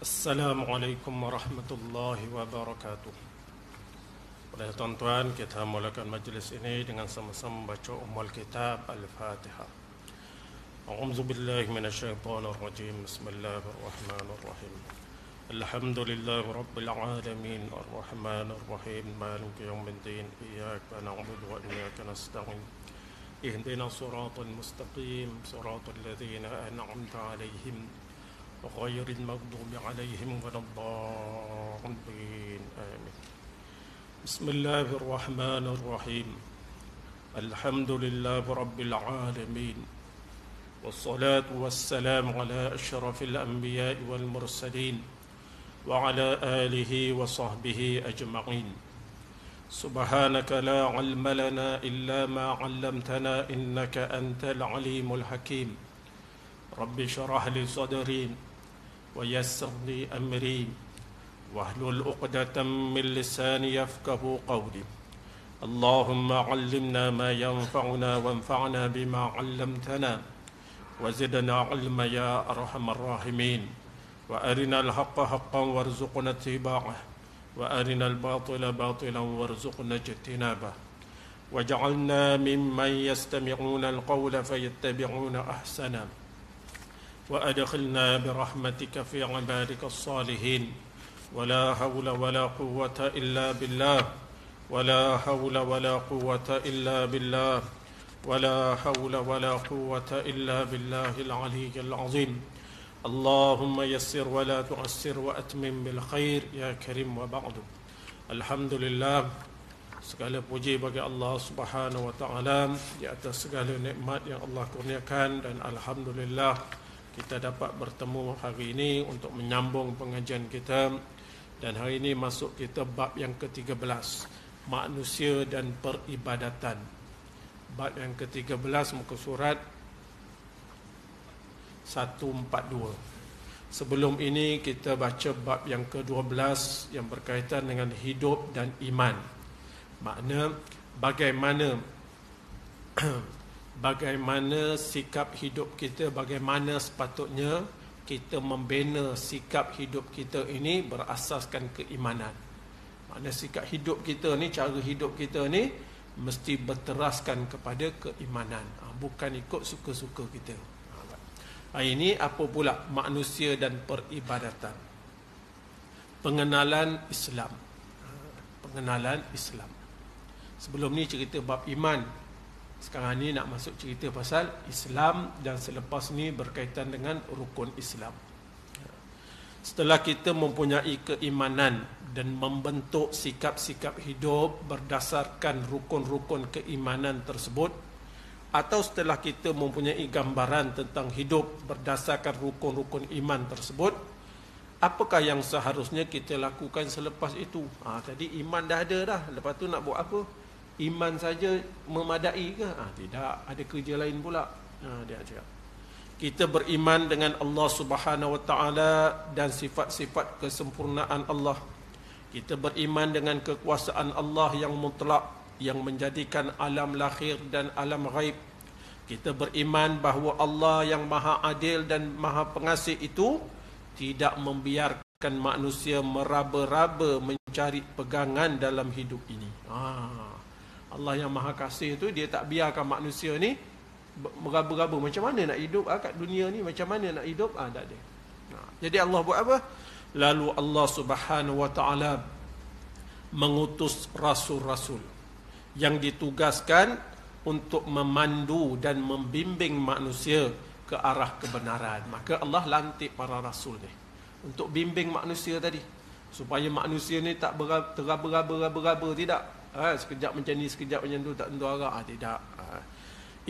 Assalamualaikum warahmatullahi wabarakatuh. Pada tuan-tuan, kita mulakan majlis ini dengan sama-sama membaca Ummul Kitab Al-Fatihah. A'udzu billahi minasyaitonir rajim. Bismillahirrahmanirrahim. Alhamdulillahi rabbil alamin arrahmanir rahim maliki yaumiddin iyyaka na'budu wa iyyaka nasta'in. Ihdinas siratal mustaqim siratal ladzina an'amta 'alaihim غير المغضوب عليهم ولا الضالين آمين. بسم الله الرحمن الرحيم. الحمد لله رب العالمين والصلاة والسلام على أشرف الأنبياء والمرسلين وعلى آله وصحبه أجمعين. سبحانك لا علم لنا إلا ما علمتنا إنك أنت العليم الحكيم. رب اشرح لي صدري ويسر لي أمري واحلل عقدة من لساني يفقه قولي. اللهم علمنا ما ينفعنا وانفعنا بما علمتنا وزدنا علما يا أرحم الراحمين. وأرنا الحق حقا وارزقنا اتباعه وأرنا الباطل باطلا وارزقنا اجتنابه وجعلنا ممن يستمعون القول فيتبعون أحسنه وأدخلنا برحمتك في عبادك الصالحين. ولا حول ولا قوة إلا بالله ولا حول ولا قوة إلا بالله ولا حول ولا قوة إلا بالله العلي العظيم. اللهم يسر ولا تعسر وأتمم بالخير يا كريم. وبعد. الحمد لله, segala puji bagi Allah Subhanahu wa taala di atas segala nikmat yang Allah kurniakan, dan alhamdulillah kita dapat bertemu hari ini untuk menyambung pengajian kita. Dan hari ini masuk kita bab yang ke-13, manusia dan peribadatan. Bab yang ke-13 muka surat 142. Sebelum ini kita baca bab yang ke-12 yang berkaitan dengan hidup dan iman. Makna bagaimana sikap hidup kita, bagaimana sepatutnya kita membina sikap hidup kita ini berasaskan keimanan. Makna sikap hidup kita ni, cara hidup kita ni mesti berteraskan kepada keimanan, bukan ikut suka-suka kita. Hari ini apa pula manusia dan peribadatan? Pengenalan Islam. Pengenalan Islam. Sebelum ni cerita bab iman. Sekarang ni nak masuk cerita pasal Islam, dan selepas ni berkaitan dengan rukun Islam. Setelah kita mempunyai keimanan dan membentuk sikap-sikap hidup berdasarkan rukun-rukun keimanan tersebut, atau setelah kita mempunyai gambaran tentang hidup berdasarkan rukun-rukun iman tersebut, apakah yang seharusnya kita lakukan selepas itu? Tadi iman dah ada dah, lepas tu nak buat apa? Iman saja memadai ke? Tidak, ada kerja lain pula. Dia cakap, kita beriman dengan Allah Subhanahu wa taala dan sifat-sifat kesempurnaan Allah. Kita beriman dengan kekuasaan Allah yang mutlak, yang menjadikan alam lahir dan alam ghaib. Kita beriman bahawa Allah yang maha adil dan maha pengasih itu tidak membiarkan manusia meraba-raba mencari pegangan dalam hidup ini. Allah yang maha kasih itu, dia tak biarkan manusia ni meraba-raba macam mana nak hidup kat dunia ni, macam mana nak hidup, tak ada. Jadi Allah buat apa? Lalu Allah Subhanahu wa taala mengutus rasul-rasul yang ditugaskan untuk memandu dan membimbing manusia ke arah kebenaran. Maka Allah lantik para rasul ni untuk bimbing manusia tadi, supaya manusia ni tak teraba-raba, tidak. Sekejap macam ni, sekejap macam tu, tak tentu arah. Tidak.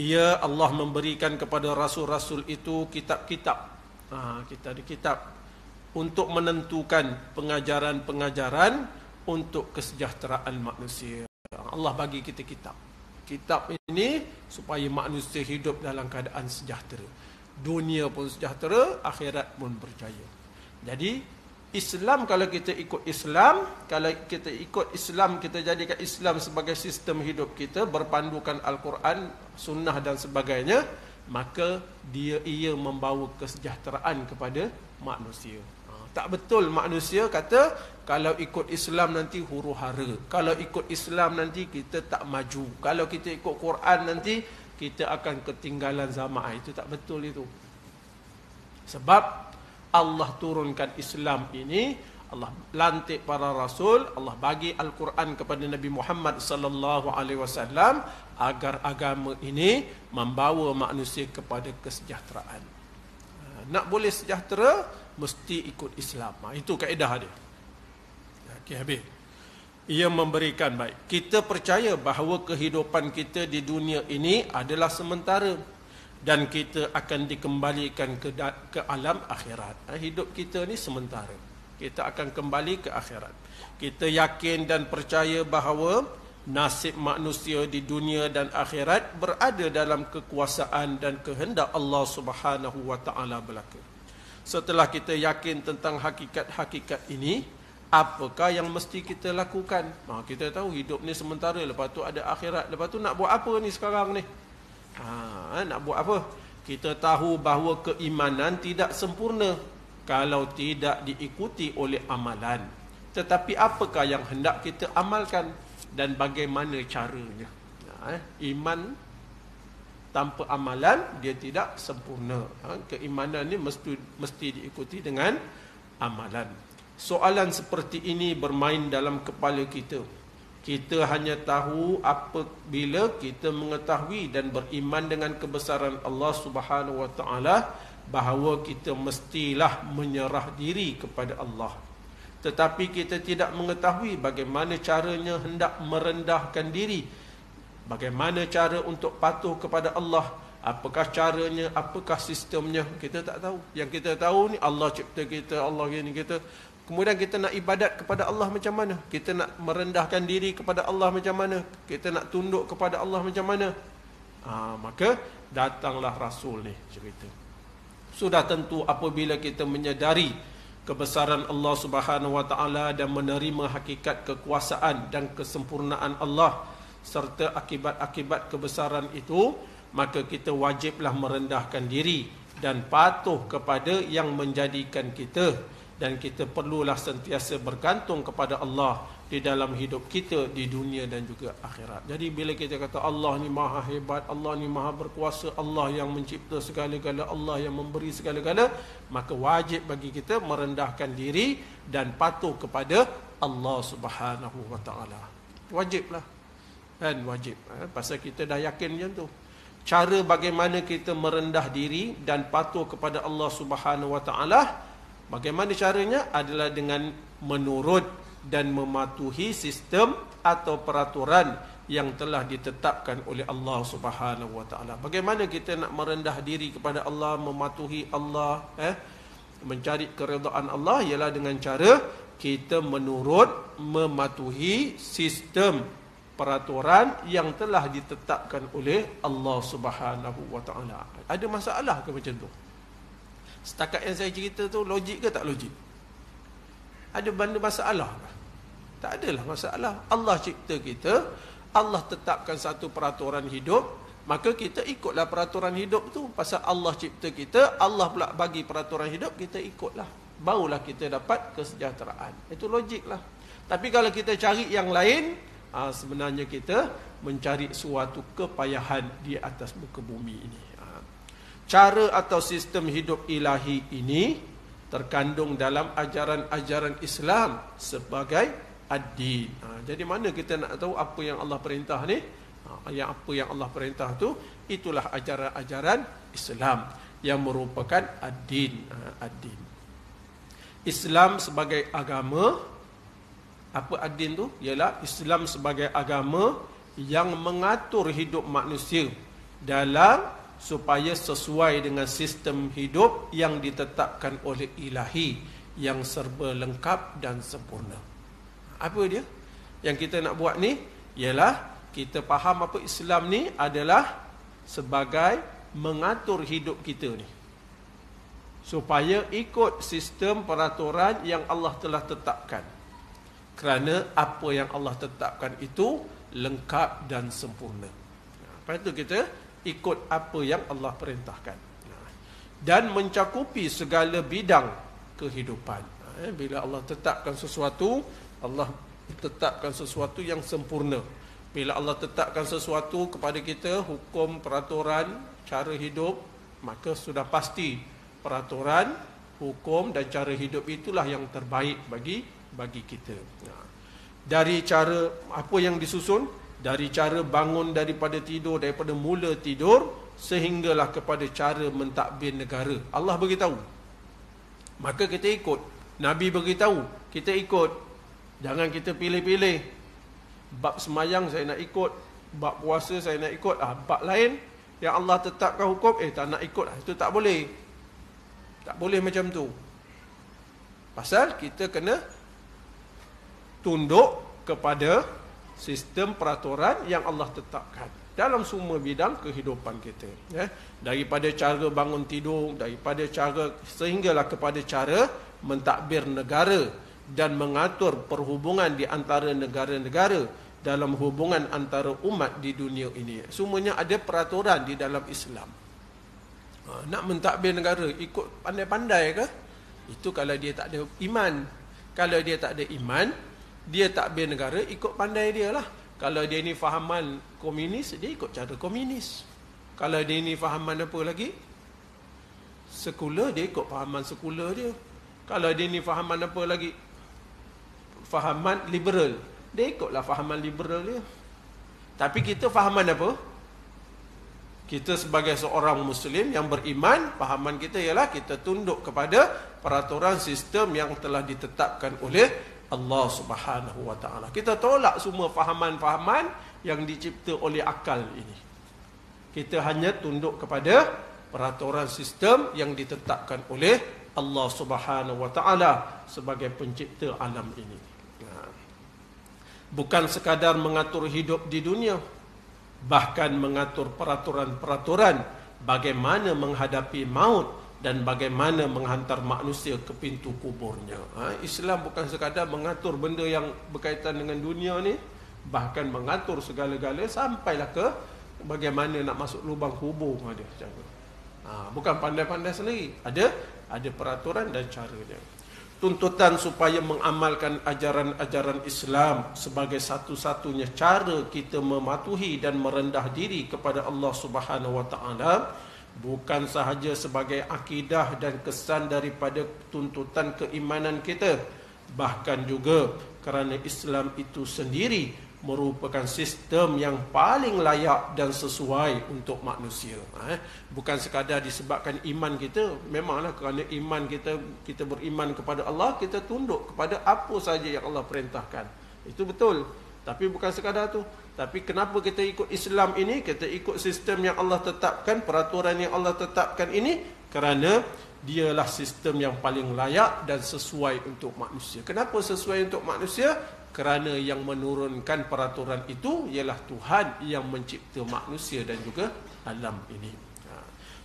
Ia Allah memberikan kepada rasul-rasul itu kitab-kitab. Kitab untuk menentukan pengajaran-pengajaran untuk kesejahteraan manusia. Allah bagi kita kitab. Kitab ini supaya manusia hidup dalam keadaan sejahtera. Dunia pun sejahtera, akhirat pun berjaya. Jadi Islam, kalau kita ikut Islam, kita jadikan Islam sebagai sistem hidup kita, berpandukan Al-Quran, Sunnah dan sebagainya, maka ia membawa kesejahteraan kepada manusia. Tak betul manusia kata kalau ikut Islam nanti huru-hara, kalau ikut Islam nanti kita tak maju, kalau kita ikut Quran nanti kita akan ketinggalan zaman. Itu tak betul itu. Sebab Allah turunkan Islam ini, Allah lantik para rasul, Allah bagi Al-Quran kepada Nabi Muhammad sallallahu alaihi wasallam agar agama ini membawa manusia kepada kesejahteraan. Nak boleh sejahtera mesti ikut Islam. Itu kaedah dia. Okey, habis. Ia memberikan baik. Kita percaya bahawa kehidupan kita di dunia ini adalah sementara dan kita akan dikembalikan ke alam akhirat. Hidup kita ni sementara. Kita akan kembali ke akhirat. Kita yakin dan percaya bahawa nasib manusia di dunia dan akhirat berada dalam kekuasaan dan kehendak Allah Subhanahu wa taala belaka. Setelah kita yakin tentang hakikat-hakikat ini, apakah yang mesti kita lakukan? Kita tahu hidup ni sementara, lepas tu ada akhirat. Lepas tu nak buat apa ni sekarang ni? Nak buat apa? Kita tahu bahawa keimanan tidak sempurna kalau tidak diikuti oleh amalan. Tetapi apakah yang hendak kita amalkan dan bagaimana caranya? Iman tanpa amalan dia tidak sempurna. Keimanan ni mesti diikuti dengan amalan. Soalan seperti ini bermain dalam kepala kita. Kita hanya tahu apabila kita mengetahui dan beriman dengan kebesaran Allah Subhanahu wa taala bahawa kita mestilah menyerah diri kepada Allah. Tetapi kita tidak mengetahui bagaimana caranya hendak merendahkan diri. Bagaimana cara untuk patuh kepada Allah. Apakah caranya, apakah sistemnya, kita tak tahu. Yang kita tahu ni Allah cipta kita, Allah gini kita. Kemudian kita nak ibadat kepada Allah macam mana? Kita nak merendahkan diri kepada Allah macam mana? Kita nak tunduk kepada Allah macam mana? Maka datanglah Rasul ni cerita. Sudah tentu apabila kita menyadari kebesaran Allah Subhanahu wa taala dan menerima hakikat kekuasaan dan kesempurnaan Allah serta akibat-akibat kebesaran itu, maka kita wajiblah merendahkan diri dan patuh kepada yang menjadikan kita, dan kita perlulah sentiasa bergantung kepada Allah di dalam hidup kita di dunia dan juga akhirat. Jadi bila kita kata Allah ni maha hebat, Allah ni maha berkuasa, Allah yang mencipta segala-gala, Allah yang memberi segala-gala, maka wajib bagi kita merendahkan diri dan patuh kepada Allah Subhanahu wa taala. Wajiblah. Dan wajib. Pasal kita dah yakin macam tu. Cara bagaimana kita merendah diri dan patuh kepada Allah Subhanahu wa taala, bagaimana caranya adalah dengan menurut dan mematuhi sistem atau peraturan yang telah ditetapkan oleh Allah Subhanahu wa taala. Bagaimana kita nak merendah diri kepada Allah, mematuhi Allah, mencari keredaan Allah, ialah dengan cara kita menurut, mematuhi sistem peraturan yang telah ditetapkan oleh Allah Subhanahu wa taala. Ada masalah ke macam tu? Setakat yang saya cerita tu logik ke tak logik? Ada benda masalah ke? Tak adalah masalah. Allah cipta kita, Allah tetapkan satu peraturan hidup, maka kita ikutlah peraturan hidup tu. Pasal Allah cipta kita, Allah pula bagi peraturan hidup, kita ikutlah. Barulah kita dapat kesejahteraan. Itu logiklah. Tapi kalau kita cari yang lain, sebenarnya kita mencari suatu kepayahan di atas muka bumi ini. Cara atau sistem hidup ilahi ini terkandung dalam ajaran-ajaran Islam sebagai ad-din. Jadi mana kita nak tahu apa yang Allah perintah ni? Apa yang Allah perintah tu, itulah ajaran-ajaran Islam yang merupakan ad-din. Ad-din. Islam sebagai agama, apa ad-din tu? Ialah Islam sebagai agama yang mengatur hidup manusia dalam supaya sesuai dengan sistem hidup yang ditetapkan oleh ilahi yang serba lengkap dan sempurna. Apa dia? Yang kita nak buat ni ialah kita faham apa Islam ni adalah sebagai mengatur hidup kita ni, supaya ikut sistem peraturan yang Allah telah tetapkan. Kerana apa yang Allah tetapkan itu lengkap dan sempurna. Lepas itu kita ikut apa yang Allah perintahkan. Dan mencakupi segala bidang kehidupan. Bila Allah tetapkan sesuatu, Allah tetapkan sesuatu yang sempurna. Bila Allah tetapkan sesuatu kepada kita, hukum, peraturan, cara hidup, maka sudah pasti peraturan, hukum dan cara hidup itulah yang terbaik bagi kita. Dari cara apa yang disusun, dari cara bangun daripada tidur, daripada mula tidur sehinggalah kepada cara mentadbir negara. Allah beritahu, maka kita ikut. Nabi beritahu, kita ikut. Jangan kita pilih-pilih. Bab semayang saya nak ikut, bab puasa saya nak ikut, bab lain yang Allah tetapkan hukum, tak nak ikut, itu tak boleh. Tak boleh macam tu. Pasal kita kena tunduk kepada sistem peraturan yang Allah tetapkan dalam semua bidang kehidupan kita. Daripada cara bangun tidur, daripada cara sehinggalah kepada cara mentadbir negara dan mengatur perhubungan di antara negara-negara dalam hubungan antara umat di dunia ini. Semuanya ada peraturan di dalam Islam. Nak mentadbir negara ikut pandai-pandai ke? Itu kalau dia tak ada iman. Kalau dia tak ada iman, dia takbir negara ikut pandai dia lah. Kalau dia ni fahaman komunis, dia ikut cara komunis. Kalau dia ni fahaman apa lagi? Sekular, dia ikut fahaman sekular dia. Kalau dia ni fahaman apa lagi? Fahaman liberal, dia ikutlah fahaman liberal dia. Tapi kita fahaman apa? Kita sebagai seorang Muslim yang beriman, fahaman kita ialah kita tunduk kepada peraturan sistem yang telah ditetapkan oleh Allah Subhanahu Wa Taala. Kita tolak semua fahaman-fahaman yang dicipta oleh akal ini. Kita hanya tunduk kepada peraturan sistem yang ditetapkan oleh Allah Subhanahu Wa Taala sebagai pencipta alam ini. Bukan sekadar mengatur hidup di dunia, bahkan mengatur peraturan-peraturan bagaimana menghadapi maut dan bagaimana menghantar manusia ke pintu kuburnya. Islam bukan sekadar mengatur benda yang berkaitan dengan dunia ni, bahkan mengatur segala-gala sampailah ke bagaimana nak masuk lubang kubur ada. Bukan pandai-pandai sendiri, ada peraturan dan caranya. Tuntutan supaya mengamalkan ajaran-ajaran Islam sebagai satu-satunya cara kita mematuhi dan merendah diri kepada Allah Subhanahu Wa Taala, bukan sahaja sebagai akidah dan kesan daripada tuntutan keimanan kita, bahkan juga kerana Islam itu sendiri merupakan sistem yang paling layak dan sesuai untuk manusia. Bukan sekadar disebabkan iman kita, memanglah kerana iman kita beriman kepada Allah, kita tunduk kepada apa saja yang Allah perintahkan. Itu betul. Tapi bukan sekadar tu. Tapi kenapa kita ikut Islam ini? Kita ikut sistem yang Allah tetapkan, peraturan yang Allah tetapkan ini, kerana dialah sistem yang paling layak dan sesuai untuk manusia. Kenapa sesuai untuk manusia? Kerana yang menurunkan peraturan itu ialah Tuhan yang mencipta manusia dan juga alam ini.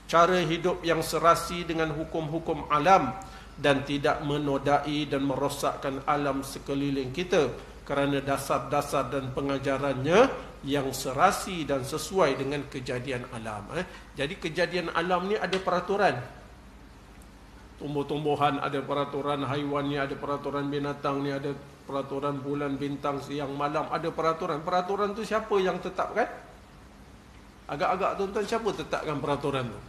Cara hidup yang serasi dengan hukum-hukum alam dan tidak menodai dan merosakkan alam sekeliling kita, kerana dasar-dasar dan pengajarannya yang serasi dan sesuai dengan kejadian alam. Jadi kejadian alam ni ada peraturan. Tumbuh-tumbuhan ada peraturan, haiwan ni ada peraturan, binatang ni ada peraturan, bulan, bintang, siang, malam ada peraturan. Peraturan tu siapa yang tetapkan? Agak-agak tuan-tuan, siapa tetapkan peraturan tu?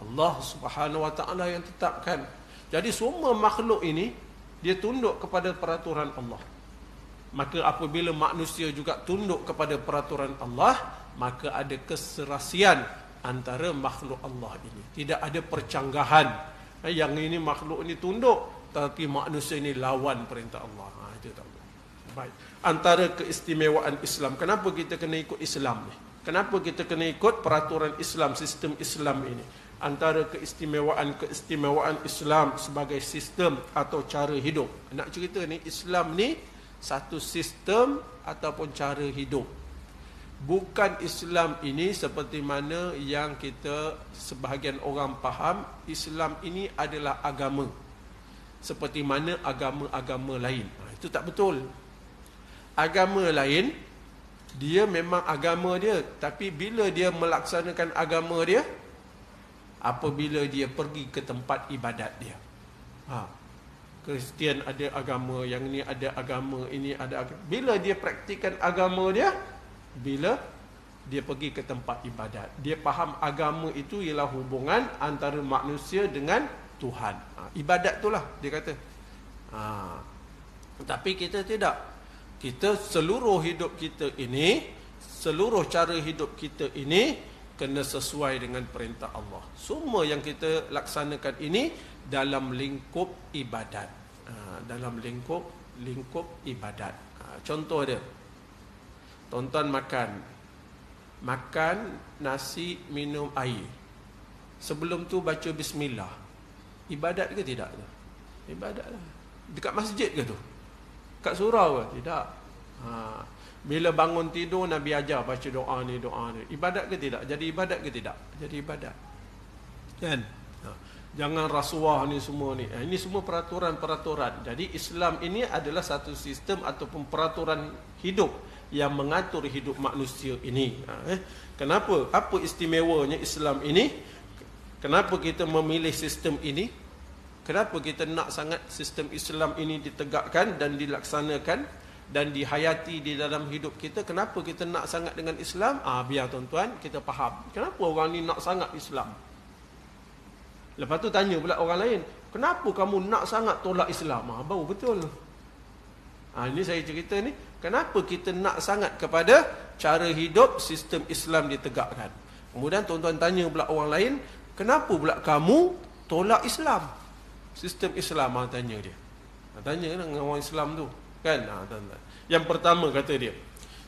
Allah Subhanahu Wa Taala yang tetapkan. Jadi semua makhluk ini dia tunduk kepada peraturan Allah. Maka apabila manusia juga tunduk kepada peraturan Allah, maka ada keserasian antara makhluk Allah ini. Tidak ada percanggahan. Yang ini makhluk ini tunduk, tapi manusia ini lawan perintah Allah. Itu tak boleh. Baik. Antara keistimewaan Islam, kenapa kita kena ikut Islam ni? Kenapa kita kena ikut peraturan Islam, sistem Islam ini? Antara keistimewaan Islam sebagai sistem atau cara hidup. Nak cerita ni, Islam ni satu sistem ataupun cara hidup. Bukan Islam ini seperti mana yang kita sebahagian orang faham, Islam ini adalah agama seperti mana agama-agama lain. Itu tak betul. Agama lain Dia memang agama dia, tapi bila dia melaksanakan agama dia, apabila dia pergi ke tempat ibadat dia. Kristian ada agama, yang ni ada agama, ini ada agama. Bila dia praktikan agama dia, bila dia pergi ke tempat ibadat, dia faham agama itu ialah hubungan antara manusia dengan Tuhan. Ibadat itulah dia kata. Tapi kita tidak. Kita seluruh hidup kita ini, seluruh cara hidup kita ini kena sesuai dengan perintah Allah. Semua yang kita laksanakan ini dalam lingkup ibadat. Dalam lingkup ibadat. Contoh dia, tuan-tuan makan nasi, minum air. Sebelum tu baca bismillah. Ibadat ke tidak? Ibadat lah. Dekat masjid ke tu? Kat surau ke? Tidak. Bila bangun tidur, Nabi ajar baca doa ni. Ibadat ke tidak? Jadi ibadat ke tidak? Jadi ibadat. Kan? Jangan rasuah ni semua ni. Ini semua peraturan-peraturan. Jadi Islam ini adalah satu sistem ataupun peraturan hidup yang mengatur hidup manusia ini. Kenapa? Apa istimewanya Islam ini? Kenapa kita memilih sistem ini? Kenapa kita nak sangat sistem Islam ini ditegakkan dan dilaksanakan dan dihayati di dalam hidup kita? Kenapa kita nak sangat dengan Islam? Biar tuan-tuan kita faham. Kenapa orang ni nak sangat Islam? Lepas tu tanya pula orang lain, kenapa kamu nak sangat tolak Islam? Baru betul. Ini saya cerita ni, kenapa kita nak sangat kepada cara hidup sistem Islam ditegakkan. Kemudian tuan-tuan tanya pula orang lain, kenapa pula kamu tolak Islam? Sistem Islam, tanya dia. Tanya dengan orang Islam tu, kan? Yang pertama kata dia,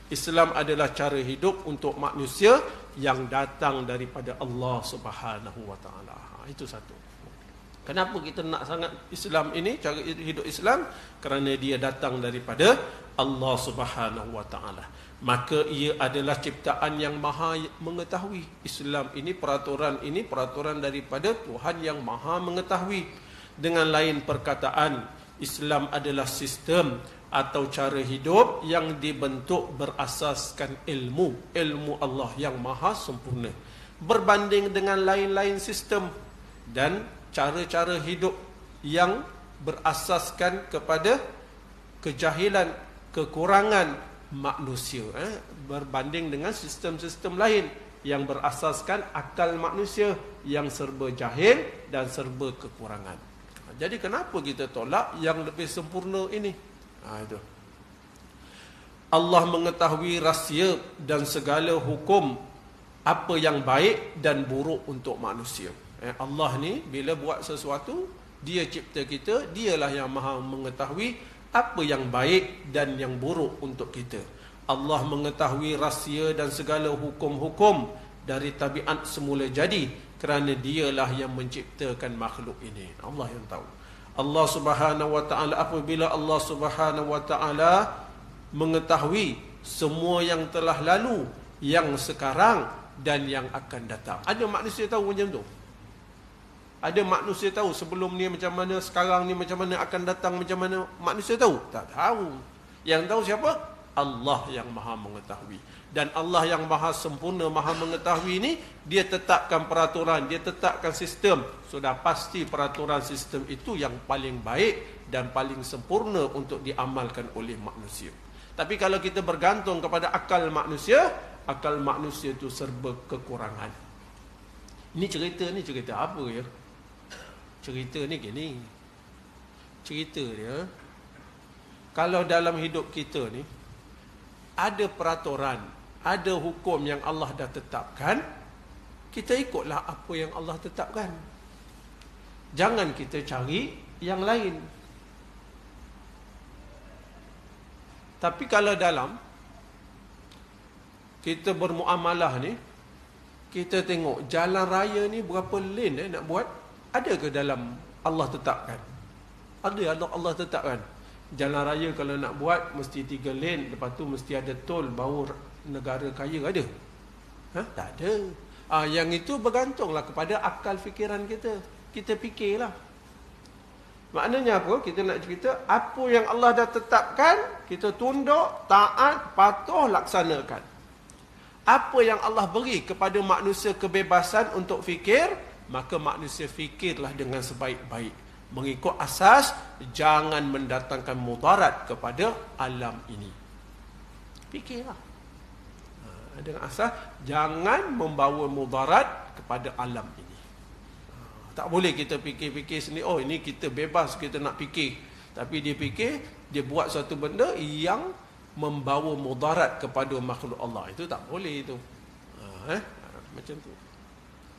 Islam adalah cara hidup untuk manusia yang datang daripada Allah Subhanahu wa taala. Itu satu. Kenapa kita nak sangat Islam ini, cara hidup Islam? Kerana dia datang daripada Allah Subhanahu wa taala. Maka ia adalah ciptaan yang maha mengetahui. Islam ini peraturan daripada Tuhan yang maha mengetahui. Dengan lain perkataan, Islam adalah sistem atau cara hidup yang dibentuk berasaskan ilmu Allah yang maha sempurna, berbanding dengan lain-lain sistem dan cara-cara hidup yang berasaskan kepada kejahilan, kekurangan manusia, berbanding dengan sistem-sistem lain yang berasaskan akal manusia yang serba jahil dan serba kekurangan. Jadi kenapa kita tolak yang lebih sempurna ini? Itu. Allah mengetahui rahsia dan segala hukum apa yang baik dan buruk untuk manusia. Allah ni bila buat sesuatu, dia cipta kita, dialah yang maha mengetahui apa yang baik dan yang buruk untuk kita. Allah mengetahui rahsia dan segala hukum-hukum dari tabiat semula jadi, kerana dialah yang menciptakan makhluk ini. Allah yang tahu. Allah Subhanahu wa taala, apabila Allah Subhanahu wa taala mengetahui semua yang telah lalu, yang sekarang dan yang akan datang. Ada manusia tahu macam tu? Ada manusia tahu sebelum ni macam mana, sekarang ni macam mana, akan datang macam mana? Manusia tahu? Tak tahu. Yang tahu siapa? Allah yang maha mengetahui. Dan Allah yang maha sempurna, maha mengetahui ini, dia tetapkan peraturan, dia tetapkan sistem. Sudah pasti peraturan sistem itu yang paling baik dan paling sempurna untuk diamalkan oleh manusia. Tapi kalau kita bergantung kepada akal manusia itu serba kekurangan. Ini cerita apa ya? Cerita ni gini. Cerita dia, kalau dalam hidup kita ni ada peraturan, ada hukum yang Allah dah tetapkan, kita ikutlah apa yang Allah tetapkan. Jangan kita cari yang lain. Tapi kalau dalam kita bermuamalah ni, kita tengok jalan raya ni berapa lane nak buat, ada ke dalam Allah tetapkan? Ada Allah tetapkan. Jalan raya kalau nak buat mesti 3 lane, lepas tu mesti ada tol, baru negara kaya ada. Tak ada. Yang itu bergantunglah kepada akal fikiran kita. Kita fikirlah. Maknanya apa? Kita nak cerita apa yang Allah dah tetapkan, kita tunduk, taat, patuh, laksanakan. Apa yang Allah beri kepada manusia kebebasan untuk fikir, maka manusia fikirlah dengan sebaik-baik. Mengikut asas, jangan mendatangkan mudarat kepada alam ini. Fikirlah. Dengan asas, jangan membawa mudarat kepada alam ini. Tak boleh kita fikir-fikir sendiri, oh ini kita bebas, kita nak fikir. Tapi dia fikir, dia buat satu benda yang membawa mudarat kepada makhluk Allah. Itu tak boleh itu. Macam tu.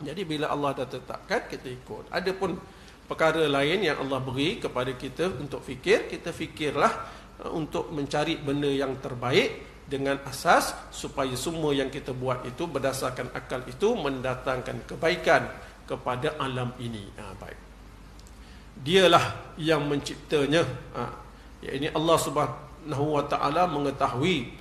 Jadi bila Allah dah tetapkan, kita ikut. Adapun perkara lain yang Allah beri kepada kita untuk fikir, kita fikirlah untuk mencari benda yang terbaik dengan asas supaya semua yang kita buat itu berdasarkan akal itu mendatangkan kebaikan kepada alam ini. Baik. Dialah yang menciptanya. Ini Allah Subhanahu wa ta'ala mengetahui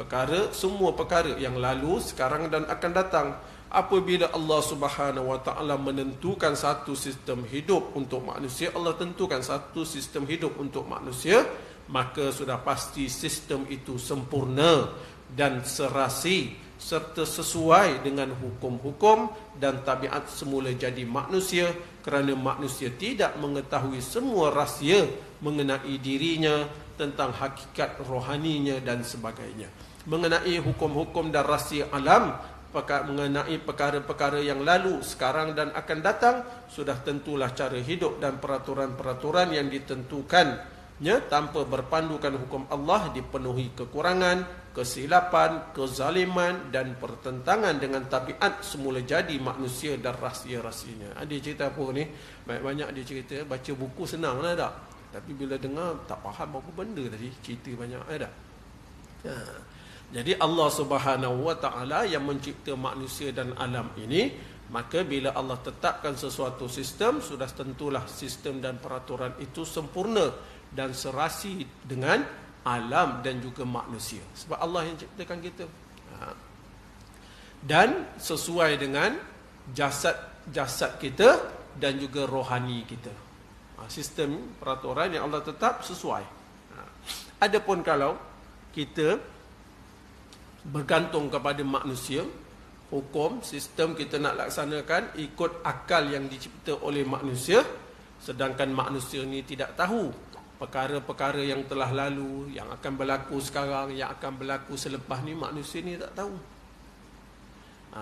semua perkara yang lalu, sekarang dan akan datang. Apabila Allah Subhanahu wa ta'ala menentukan satu sistem hidup untuk manusia, Allah tentukan satu sistem hidup untuk manusia, maka sudah pasti sistem itu sempurna dan serasi serta sesuai dengan hukum-hukum dan tabiat semula jadi manusia, kerana manusia tidak mengetahui semua rahsia mengenai dirinya, tentang hakikat rohaninya dan sebagainya. Mengenai hukum-hukum dan rahsia alam, mengenai perkara-perkara yang lalu, sekarang dan akan datang, sudah tentulah cara hidup dan peraturan-peraturan yang ditentukannya tanpa berpandukan hukum Allah dipenuhi kekurangan, kesilapan, kezaliman dan pertentangan dengan tabiat semula jadi manusia dan rahsia-rahsianya. Dia cerita apa ni? Banyak dia cerita, baca buku senang lah tak? Tapi bila dengar tak faham apa benda tadi, cerita banyak ada. Jadi Allah Subhanahu wa ta'ala yang mencipta manusia dan alam ini, maka bila Allah tetapkan sesuatu sistem, sudah tentulah sistem dan peraturan itu sempurna dan serasi dengan alam dan juga manusia. Sebab Allah yang ciptakan kita. Dan sesuai dengan jasad kita dan juga rohani kita. Sistem peraturan yang Allah tetap sesuai. Adapun kalau kita bergantung kepada manusia, hukum, sistem kita nak laksanakan ikut akal yang dicipta oleh manusia, sedangkan manusia ni tidak tahu perkara-perkara yang telah lalu, yang akan berlaku sekarang, yang akan berlaku selepas ni, manusia ni tak tahu.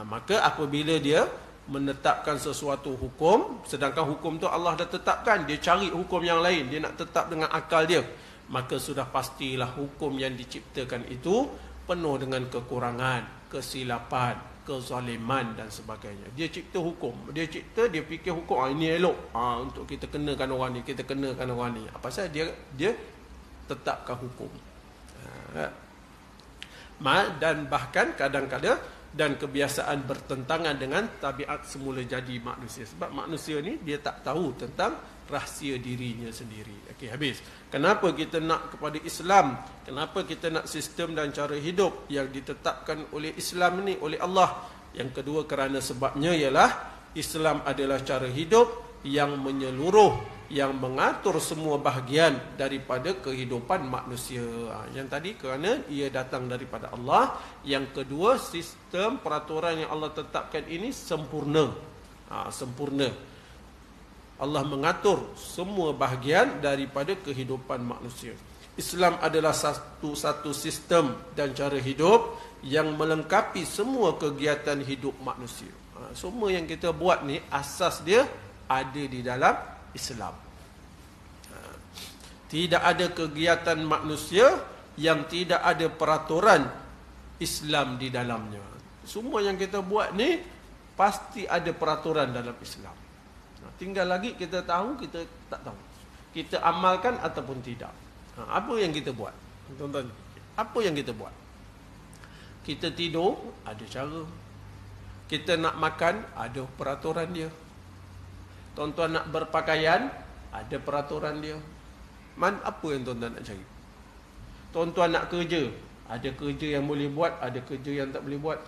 Maka apabila dia menetapkan sesuatu hukum, sedangkan hukum tu Allah dah tetapkan, dia cari hukum yang lain, dia nak tetap dengan akal dia, maka sudah pastilah hukum yang diciptakan itu penuh dengan kekurangan, kesilapan, kezaliman dan sebagainya. Dia cipta hukum, dia fikir hukum, ini elok, untuk kita kenakan orang ni, kita kenakan orang ni. Apa pasal dia tetapkan hukum. Dan bahkan kadang-kadang dan kebiasaan bertentangan dengan tabiat semula jadi manusia. Sebab manusia ni dia tak tahu tentang rahsia dirinya sendiri. Okey, habis. Kenapa kita nak kepada Islam? Kenapa kita nak sistem dan cara hidup yang ditetapkan oleh Islam ni, oleh Allah? Yang kedua, kerana sebabnya ialah Islam adalah cara hidup yang menyeluruh, yang mengatur semua bahagian daripada kehidupan manusia. Yang tadi kerana ia datang daripada Allah. Yang kedua, sistem peraturan yang Allah tetapkan ini sempurna. Sempurna. Allah mengatur semua bahagian daripada kehidupan manusia. Islam adalah satu sistem dan cara hidup yang melengkapi semua kegiatan hidup manusia. Semua yang kita buat ni, asas dia ada di dalam Islam. Tidak ada kegiatan manusia yang tidak ada peraturan Islam di dalamnya. Semua yang kita buat ni pasti ada peraturan dalam Islam. Tinggal lagi kita tahu, kita tak tahu. Kita amalkan ataupun tidak. Apa yang kita buat? Tuan-tuan, apa yang kita buat? Kita tidur, ada cara. Kita nak makan, ada peraturan dia. Tuan-tuan nak berpakaian, ada peraturan dia. Apa yang tuan-tuan nak cari? Tuan-tuan nak kerja, ada kerja yang boleh buat, ada kerja yang tak boleh buat.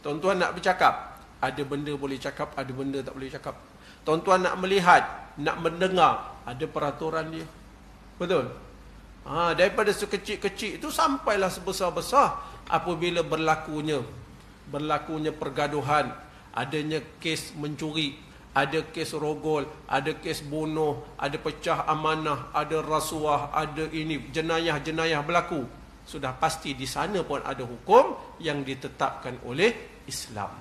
Tuan-tuan nak bercakap, ada benda boleh cakap, ada benda tak boleh cakap. Tuan-tuan nak melihat, nak mendengar, ada peraturan dia. Betul? Daripada sekecil-kecil itu sampailah sebesar-besar apabila berlakunya pergaduhan, adanya kes mencuri, ada kes rogol, ada kes bunuh, ada pecah amanah, ada rasuah, ada ini jenayah-jenayah berlaku. Sudah pasti di sana pun ada hukum yang ditetapkan oleh Islam.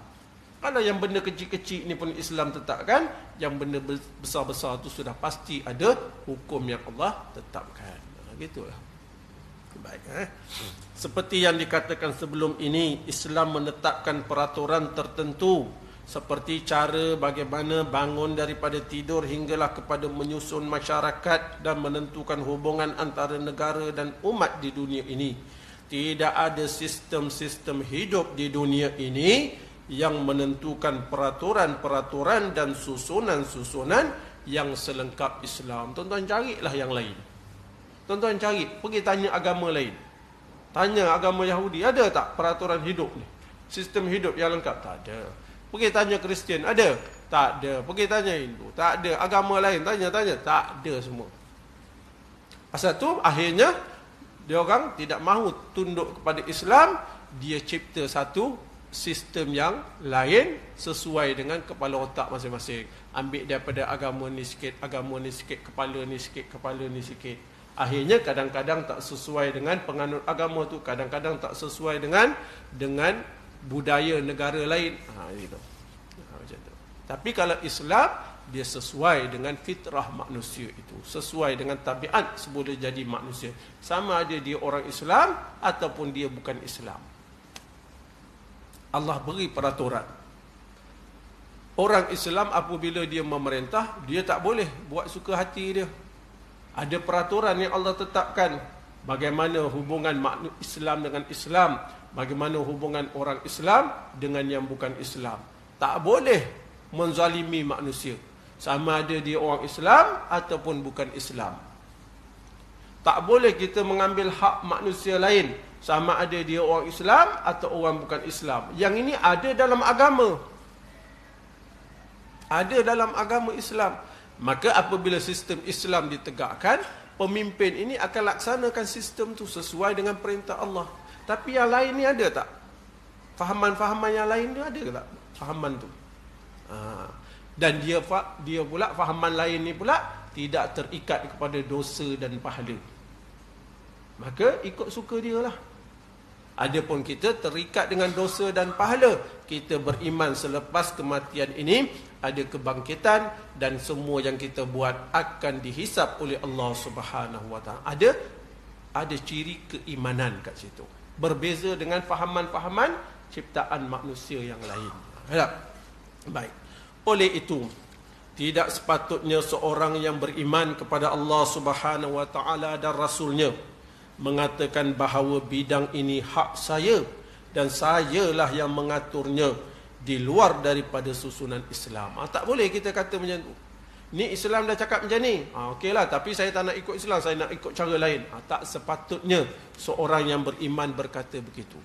Kalau yang benda kecil-kecil ni pun Islam tetapkan, yang benda besar-besar tu sudah pasti ada hukum yang Allah tetapkan. Gitulah. Baik, Seperti yang dikatakan sebelum ini, Islam menetapkan peraturan tertentu seperti cara bagaimana bangun daripada tidur hinggalah kepada menyusun masyarakat dan menentukan hubungan antara negara dan umat di dunia ini. Tidak ada sistem-sistem hidup di dunia ini yang menentukan peraturan-peraturan dan susunan-susunan yang selengkap Islam. Tuan-tuan carilah yang lain. Tuan-tuan cari, pergi tanya agama lain. Tanya agama Yahudi, ada tak peraturan hidup ni? Sistem hidup yang lengkap? Tak ada. Pergi tanya Kristian, ada? Tak ada. Pergi tanya Hindu, tak ada. Agama lain, tanya-tanya, tak ada semua. Pasal tu akhirnya dia orang tidak mahu tunduk kepada Islam, dia cipta satu sistem yang lain sesuai dengan kepala otak masing-masing. Ambil daripada agama ni sikit, kepala ni sikit, kepala ni sikit. Akhirnya kadang-kadang tak sesuai dengan penganut agama tu, kadang-kadang tak sesuai dengan budaya negara lain. Gitu. Macam tu. Tapi kalau Islam, dia sesuai dengan fitrah manusia itu, sesuai dengan tabiat sebelum jadi manusia. Sama ada dia orang Islam ataupun dia bukan Islam. Allah beri peraturan. Orang Islam apabila dia memerintah, dia tak boleh buat suka hati dia. Ada peraturan yang Allah tetapkan. Bagaimana hubungan Islam dengan Islam, bagaimana hubungan orang Islam dengan yang bukan Islam. Tak boleh menzalimi manusia, sama ada dia orang Islam ataupun bukan Islam. Tak boleh kita mengambil hak manusia lain, sama ada dia orang Islam atau orang bukan Islam. Yang ini ada dalam agama. Ada dalam agama Islam. Maka apabila sistem Islam ditegakkan, pemimpin ini akan laksanakan sistem tu sesuai dengan perintah Allah. Tapi yang lain ni ada tak? Fahaman-fahaman yang lain ni ada tak? Fahaman tu. Dan dia pula, fahaman lain ni pula tidak terikat kepada dosa dan pahala. Maka ikut suka dia lah. Adapun kita terikat dengan dosa dan pahala, kita beriman selepas kematian ini ada kebangkitan dan semua yang kita buat akan dihisap oleh Allah Subhanahu Wa Taala. Ada ciri keimanan kat situ. Berbeza dengan fahaman-fahaman ciptaan manusia yang lain. Baik. Oleh itu, tidak sepatutnya seorang yang beriman kepada Allah Subhanahu Wa Taala dan Rasulnya mengatakan bahawa bidang ini hak saya dan sayalah yang mengaturnya di luar daripada susunan Islam. Tak boleh kita kata macam tu. Ni Islam dah cakap macam ni. Okeylah, tapi saya tak nak ikut Islam, saya nak ikut cara lain. Tak sepatutnya seorang yang beriman berkata begitu.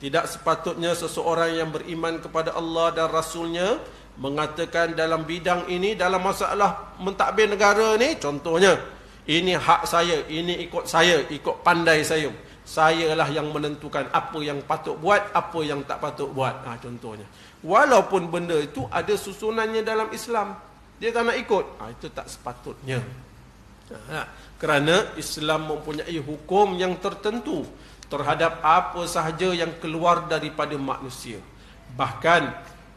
Tidak sepatutnya seseorang yang beriman kepada Allah dan Rasulnya mengatakan dalam bidang ini, dalam masalah mentadbir negara ni, contohnya, ini hak saya, ini ikut saya, ikut pandai saya. Sayalah yang menentukan apa yang patut buat, apa yang tak patut buat. Contohnya. Walaupun benda itu ada susunannya dalam Islam, dia tak nak ikut. Itu tak sepatutnya. Kerana Islam mempunyai hukum yang tertentu terhadap apa sahaja yang keluar daripada manusia. Bahkan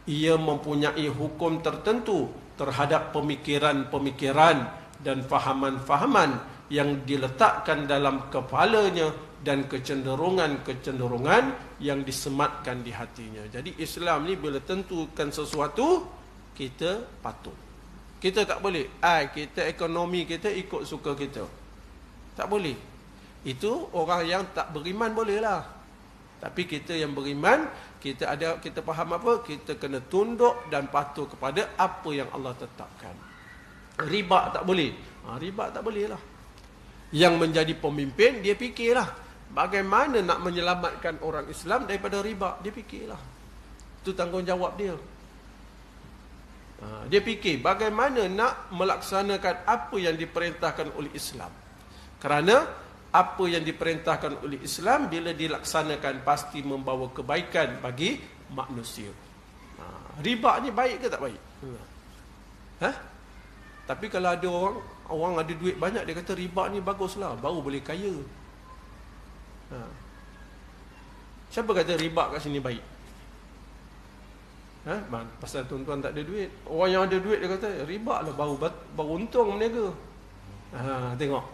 ia mempunyai hukum tertentu terhadap pemikiran-pemikiran dan fahaman-fahaman yang diletakkan dalam kepalanya dan kecenderungan-kecenderungan yang disematkan di hatinya. Jadi Islam ni bila tentukan sesuatu, kita patuh. Kita tak boleh, kita ekonomi kita ikut suka kita. Tak boleh. Itu orang yang tak beriman bolehlah. Tapi kita yang beriman, kita faham apa? Kita kena tunduk dan patuh kepada apa yang Allah tetapkan. Riba tak boleh. Riba tak boleh lah. Yang menjadi pemimpin, dia fikirlah bagaimana nak menyelamatkan orang Islam daripada riba. Dia fikirlah. Itu tanggungjawab dia. Dia fikir bagaimana nak melaksanakan apa yang diperintahkan oleh Islam. Kerana apa yang diperintahkan oleh Islam bila dilaksanakan pasti membawa kebaikan bagi manusia. Riba ni baik ke tak baik? Tapi kalau ada orang ada duit banyak, dia kata riba ni baguslah, baru boleh kaya. Siapa kata riba kat sini baik? Pasal tuan-tuan tak ada duit. Orang yang ada duit dia kata riba lah, baru untung berniaga. Tengok,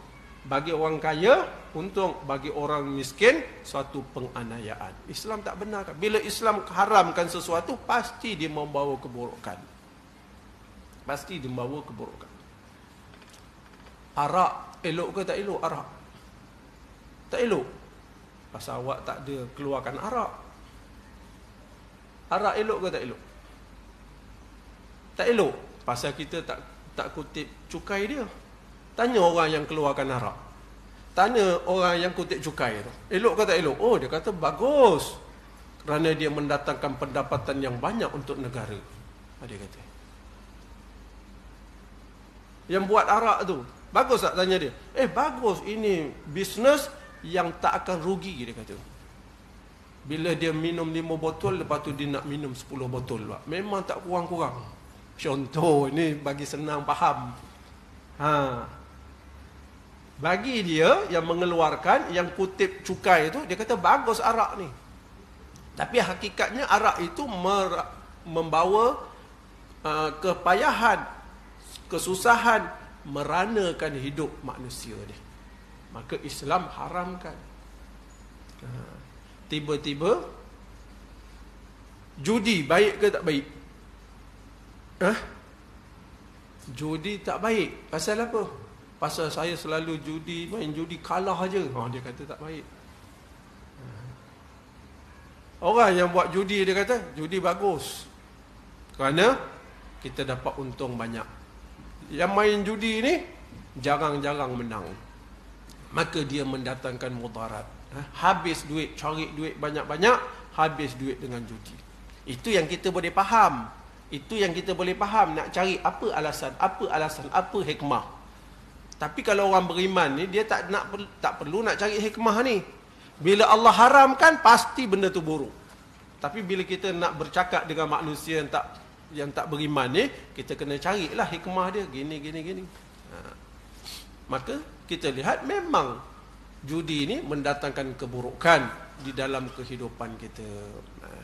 bagi orang kaya untung, bagi orang miskin suatu penganiayaan. Islam tak benarkan. Bila Islam haramkan sesuatu, pasti dia membawa keburukan. Pasti dia membawa keburukan. Arak elok ke tak elok? Arak tak elok. Pasal awak tak ada keluarkan arak. Arak elok ke tak elok? Tak elok. Pasal kita tak kutip cukai dia. Tanya orang yang keluarkan arak. Tanya orang yang kutip cukai tu. Elok ke tak elok? Oh, dia kata bagus. Kerana dia mendatangkan pendapatan yang banyak untuk negara. Dia kata. Yang buat arak tu, bagus tak? Tanya dia. Bagus. Ini bisnes yang tak akan rugi, dia kata. Bila dia minum 5 botol, lepas tu dia nak minum 10 botol pula. Memang tak kurang-kurang. Contoh, ini bagi senang faham. Bagi dia yang mengeluarkan, yang kutip cukai itu, dia kata bagus arak ni. Tapi hakikatnya arak itu membawa kepayahan, kesusahan, meranakan hidup manusia ni. Maka Islam haramkan. Tiba-tiba judi baik ke tak baik? Judi tak baik. Pasal apa? Pasal saya selalu judi, main judi kalah aja. Dia kata tak baik. Orang yang buat judi, dia kata judi bagus. Kerana kita dapat untung banyak. Yang main judi ni jarang-jarang menang. Maka dia mendatangkan mudarat. Habis duit, cari duit banyak-banyak, habis duit dengan judi. Itu yang kita boleh faham. Itu yang kita boleh faham. Nak cari apa alasan, apa hikmah. Tapi kalau orang beriman ni, dia tak perlu nak cari hikmah ni. Bila Allah haramkan, pasti benda tu buruk. Tapi bila kita nak bercakap dengan manusia yang tak beriman ni, kita kena carilah hikmah dia. Gini. Maka kita lihat memang judi ini mendatangkan keburukan di dalam kehidupan kita.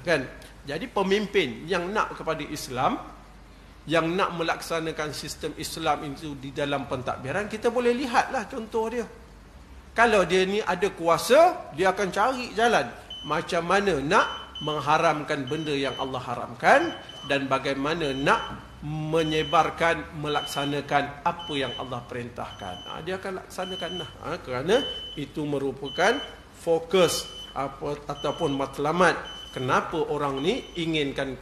Kan? Jadi pemimpin yang nak kepada Islam, yang nak melaksanakan sistem Islam itu di dalam pentadbiran, kita boleh lihatlah contoh dia. Kalau dia ni ada kuasa, dia akan cari jalan macam mana nak mengharamkan benda yang Allah haramkan, dan bagaimana nak menyebarkan, melaksanakan apa yang Allah perintahkan. Dia akan laksanakan kerana itu merupakan fokus ataupun matlamat. Kenapa orang ni inginkan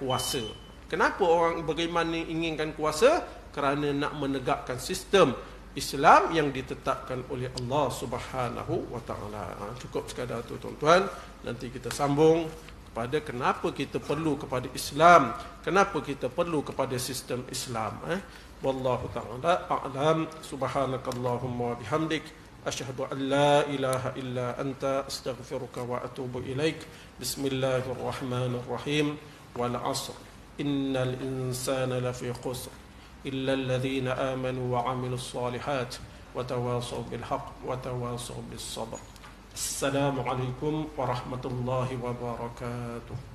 kuasa? Kenapa orang beriman ni inginkan kuasa? Kerana nak menegakkan sistem Islam yang ditetapkan oleh Allah Subhanahu wa taala. Cukup sekadar tu tuan-tuan. Nanti kita sambung pada kenapa kita perlu kepada Islam, kenapa kita perlu kepada sistem Islam. Wallahu ta'ala a'lam. Subhanakallahumma wa bihamdik, asyhadu an la ilaha illa anta, astaghfiruka wa atubu ilaik. Bismillahirrahmanirrahim. Wal 'asr, innal insana lafi khusr illa alladhina amanu wa 'amilus solihat wa tawasaw bil haqq wa tawasaw bis sabr. Assalamualaikum warahmatullahi wabarakatuh.